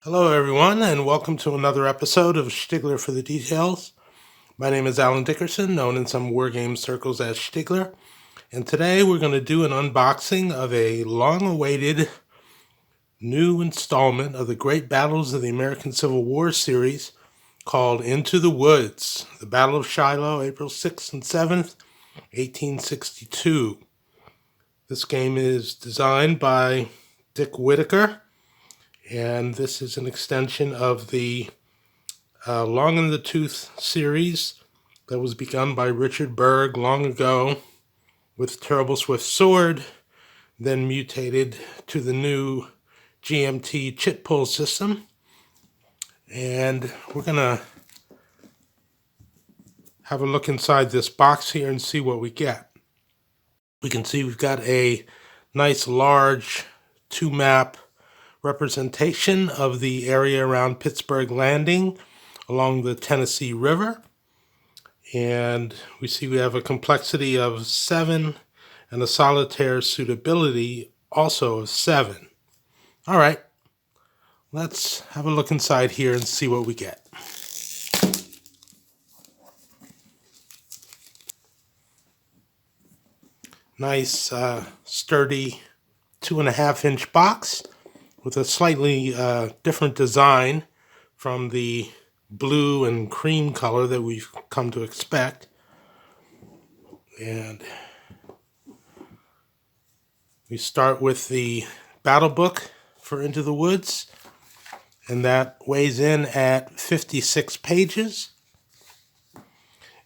Hello, everyone, and welcome to another episode of Stigler for the Details. My name is Alan Dickerson, known in some wargame circles as Stigler, and today we're going to do an unboxing of a long-awaited new installment of the Great Battles of the American Civil War series called Into the Woods, the Battle of Shiloh, April 6th and 7th, 1862. This game is designed by Dick Whitaker, and this is an extension of the Long in the Tooth series that was begun by Richard Berg long ago with Terrible Swift Sword, then mutated to the new GMT chit pull system. And we're going to have a look inside this box here and see what we get. We can see we've got a nice large 2-map representation of the area around Pittsburgh Landing along the Tennessee River. And we see we have a complexity of 7 and a solitaire suitability also of 7. All right, let's have a look inside here and see what we get. Nice, sturdy 2.5-inch box with a slightly different design from the blue and cream color that we've come to expect. And we start with the battle book for Into the Woods, and that weighs in at 56 pages.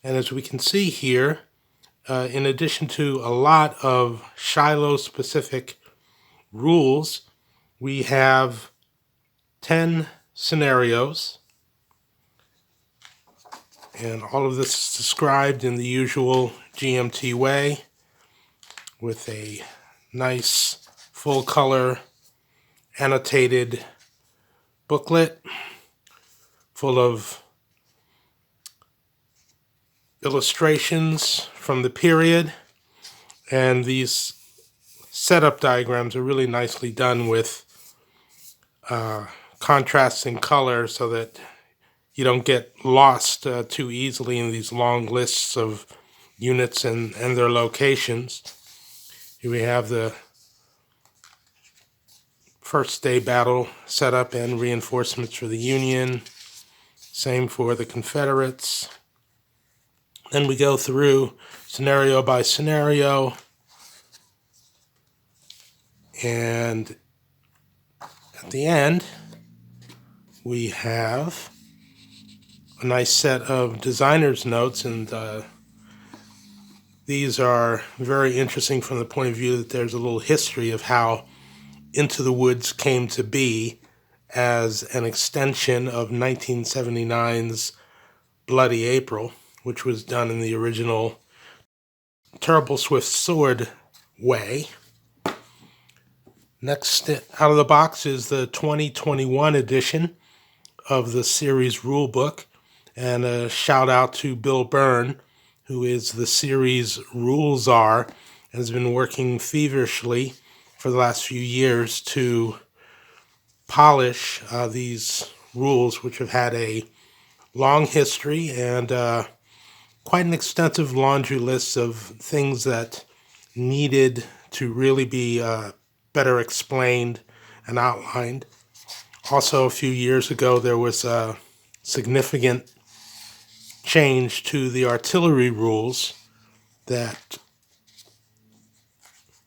And as we can see here, in addition to a lot of Shiloh-specific rules, we have 10 scenarios, and all of this is described in the usual GMT way with a nice full-color annotated booklet full of illustrations from the period, and these setup diagrams are really nicely done with contrasting color so that you don't get lost too easily in these long lists of units and their locations. Here we have the first day battle setup and reinforcements for the Union. Same for the Confederates. Then we go through scenario by scenario, and at the end we have a nice set of designer's notes, and these are very interesting from the point of view that there's a little history of how Into the Woods came to be as an extension of 1979's Bloody April, which was done in the original Terrible Swift Sword way. Next out of the box is the 2021 edition of the series rulebook, and a shout out to Bill Byrne, who is the series rule czar and has been working feverishly for the last few years to polish these rules, which have had a long history and quite an extensive laundry list of things that needed to really be better explained and outlined. Also, a few years ago, there was a significant change to the artillery rules that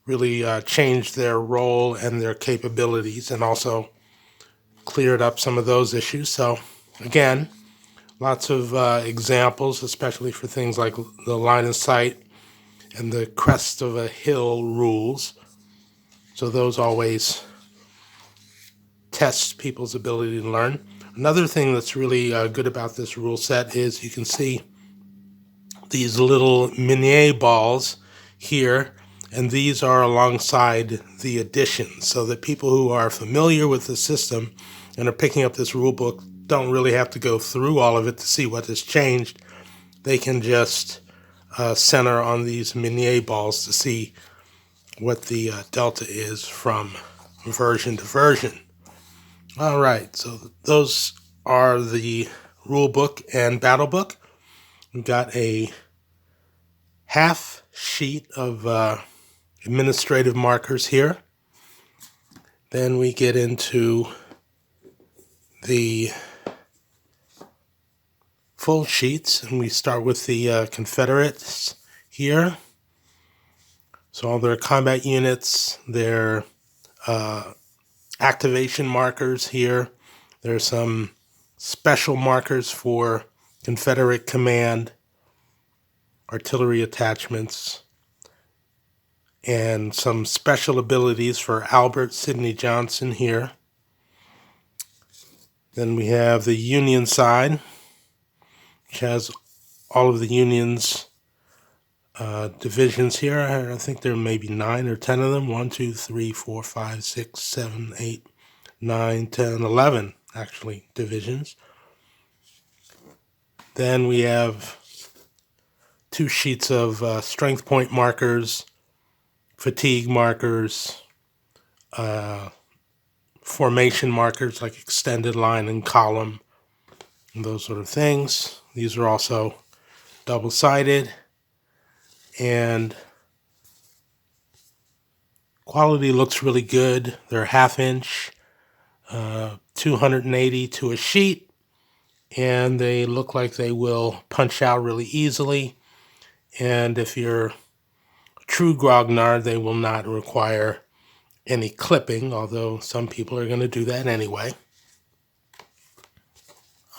really changed their role and their capabilities, and also cleared up some of those issues. So, again, lots of examples, especially for things like the line of sight and the crest of a hill rules. So those always test people's ability to learn. Another thing that's really good about this rule set is you can see these little minier balls here, and these are alongside the additions, so that people who are familiar with the system and are picking up this rule book don't really have to go through all of it to see what has changed. They can just center on these minier balls to see what the delta is from version to version. All right, so those are the rule book and battle book. We've got a half sheet of administrative markers here. Then we get into the full sheets, and we start with the Confederates here. So all their combat units, their activation markers here. There are some special markers for Confederate command, artillery attachments, and some special abilities for Albert Sidney Johnson here. Then we have the Union side, which has all of the Union's divisions here. I think there may be 9 or 10 of them. 1, 2, 3, 4, 5, 6, 7, 8, 9, 10, 11, actually, divisions. Then we have 2 sheets of strength point markers, fatigue markers, formation markers like extended line and column, and those sort of things. These are also double-sided, and quality looks really good. They're half-inch, 280 to a sheet, and they look like they will punch out really easily. And if you're a true grognard, they will not require any clipping, although some people are going to do that anyway.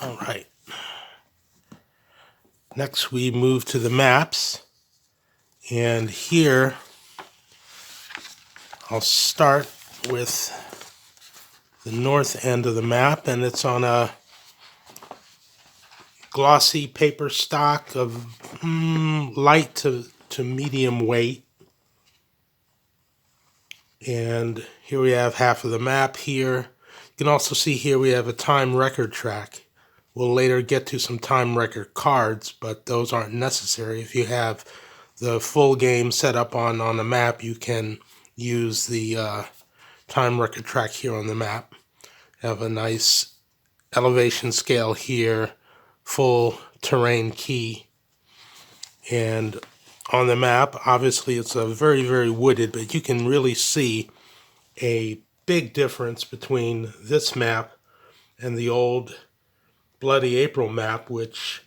All right. Next, we move to the maps. And here, I'll start with the north end of the map, and it's on a glossy paper stock of light to medium weight. And here we have half of the map here. You can also see here we have a time record track. We'll later get to some time record cards, but those aren't necessary. If you have the full game set up on the map, you can use the time record track here on the map. Have a nice elevation scale here, full terrain key. And on the map, obviously it's a very, very wooded, but you can really see a big difference between this map and the old Bloody April map, which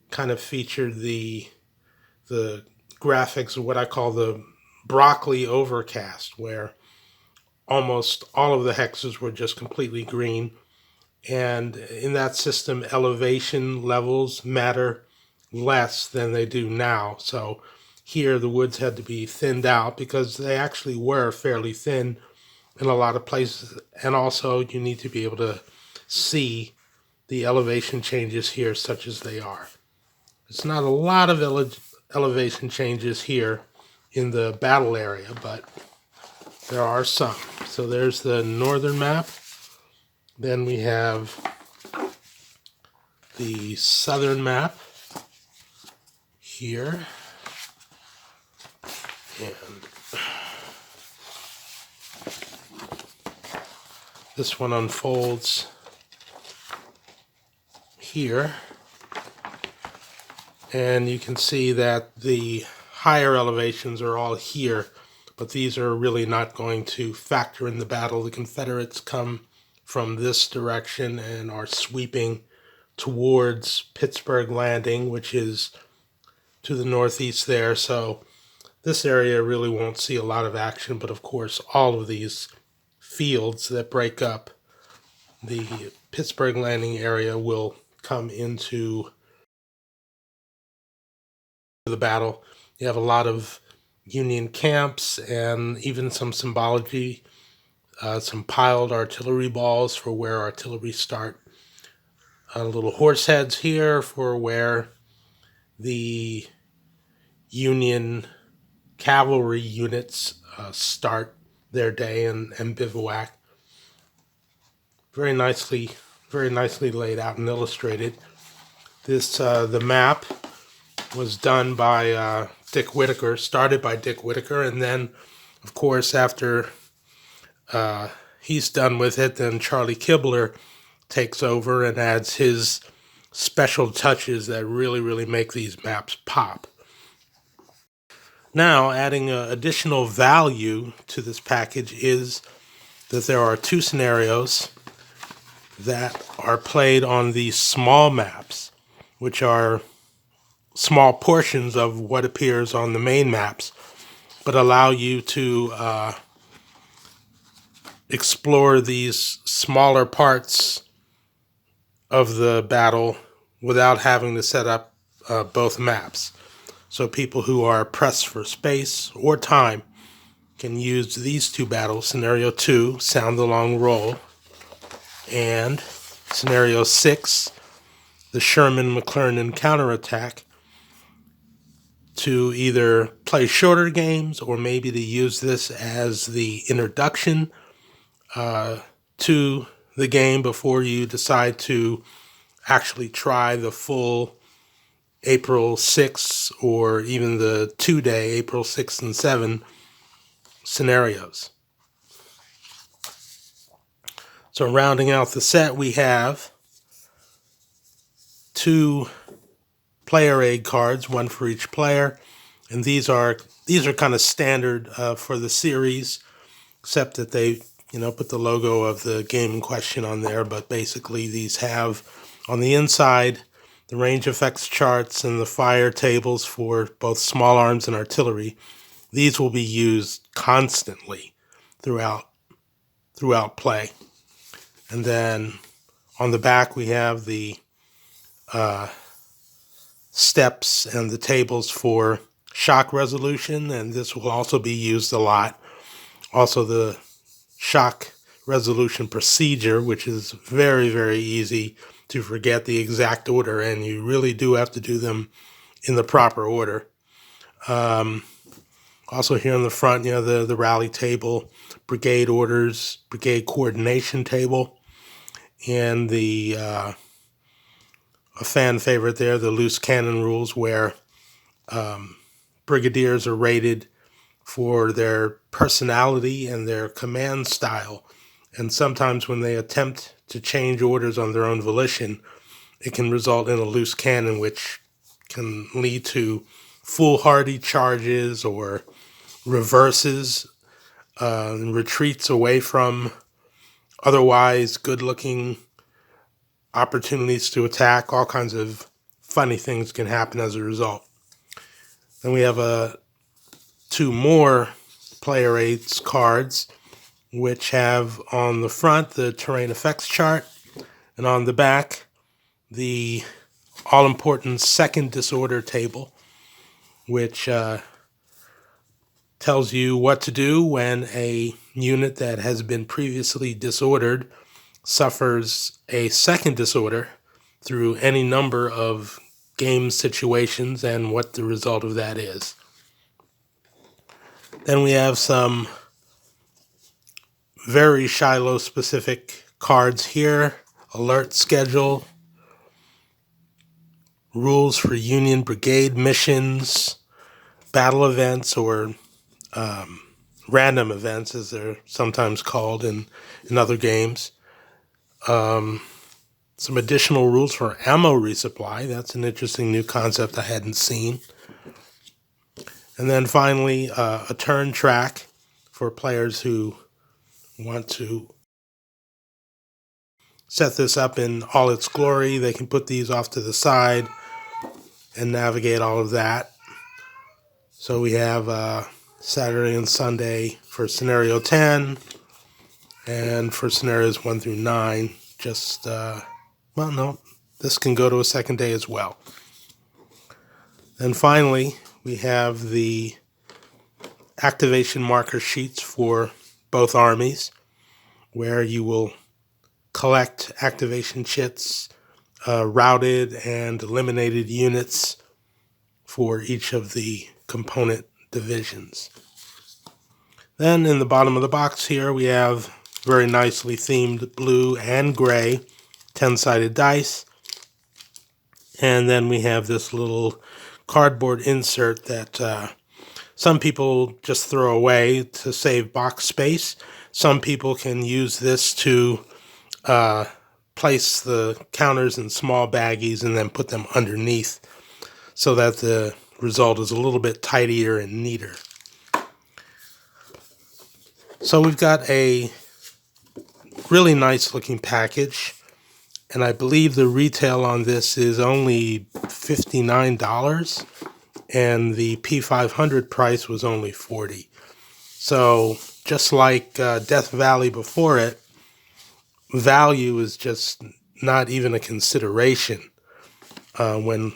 kind of featured the graphics of what I call the broccoli overcast, where almost all of the hexes were just completely green. And in that system, elevation levels matter less than they do now. So here the woods had to be thinned out because they actually were fairly thin in a lot of places. And also you need to be able to see the elevation changes here such as they are. It's not a lot of elevation changes here in the battle area, but there are some. So there's the northern map. Then we have the southern map here. And this one unfolds here. And you can see that the higher elevations are all here, but these are really not going to factor in the battle. The Confederates come from this direction and are sweeping towards Pittsburgh Landing, which is to the northeast there. So this area really won't see a lot of action, but of course all of these fields that break up the Pittsburgh Landing area will come into the battle. You have a lot of Union camps and even some symbology, some piled artillery balls for where artillery start. Little horse heads here for where the Union cavalry units start their day and bivouac. Very nicely laid out and illustrated. This the map was done by Dick Whitaker, started by Dick Whitaker, and then, of course, after he's done with it, then Charlie Kibler takes over and adds his special touches that really make these maps pop. Now, adding additional value to this package is that there are 2 scenarios that are played on these small maps, which are small portions of what appears on the main maps, but allow you to explore these smaller parts of the battle without having to set up both maps. So people who are pressed for space or time can use these 2 battles, Scenario 2, Sound the Long Roll, and Scenario 6, the Sherman-McClernand counterattack, to either play shorter games or maybe to use this as the introduction to the game before you decide to actually try the full April 6th or even the 2-day April 6th and 7 scenarios. So rounding out the set, we have 2 player aid cards, 1 for each player, and these are kind of standard for the series, except that they put the logo of the game in question on there. But basically these have on the inside the range effects charts and the fire tables for both small arms and artillery. These will be used constantly throughout play. And then on the back we have the steps and the tables for shock resolution, and this will also be used a lot. Also the shock resolution procedure, which is very easy to forget the exact order, and you really do have to do them in the proper order. Also here in the front, the rally table, brigade orders, brigade coordination table, and the a fan favorite there, the loose cannon rules, where brigadiers are rated for their personality and their command style. And sometimes when they attempt to change orders on their own volition, it can result in a loose cannon, which can lead to foolhardy charges or reverses, retreats away from otherwise good-looking opportunities to attack. All kinds of funny things can happen as a result. Then we have 2 more player aids cards, which have on the front the terrain effects chart, and on the back the all-important second disorder table, which tells you what to do when a unit that has been previously disordered suffers a second disorder through any number of game situations and what the result of that is. Then we have some very Shiloh specific cards here: alert schedule, rules for Union Brigade missions, battle events, or random events as they're sometimes called in other games. Some additional rules for ammo resupply. That's an interesting new concept I hadn't seen. And then finally, a turn track for players who want to set this up in all its glory. They can put these off to the side and navigate all of that. So we have Saturday and Sunday for Scenario 10, and for Scenarios 1 through 9, just, well, no, this can go to a second day as well. And finally, we have the activation marker sheets for both armies, where you will collect activation chits, routed and eliminated units for each of the component divisions. Then in the bottom of the box here, we have very nicely themed blue and gray 10-sided dice. And then we have this little cardboard insert that some people just throw away to save box space. Some people can use this to place the counters in small baggies and then put them underneath so that the result is a little bit tidier and neater. So we've got a really nice looking package, and I believe the retail on this is only $59, and the P500 price was only $40. So just like Death Valley before it, value is just not even a consideration when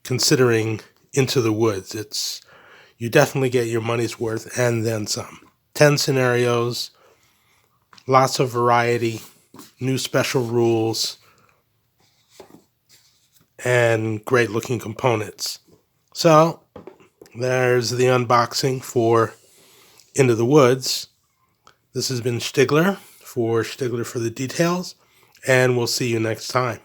considering Into the Woods. You definitely get your money's worth and then some. 10 scenarios, lots of variety, new special rules, and great looking components. So there's the unboxing for Into the Woods. This has been Stigler for the Details, and we'll see you next time.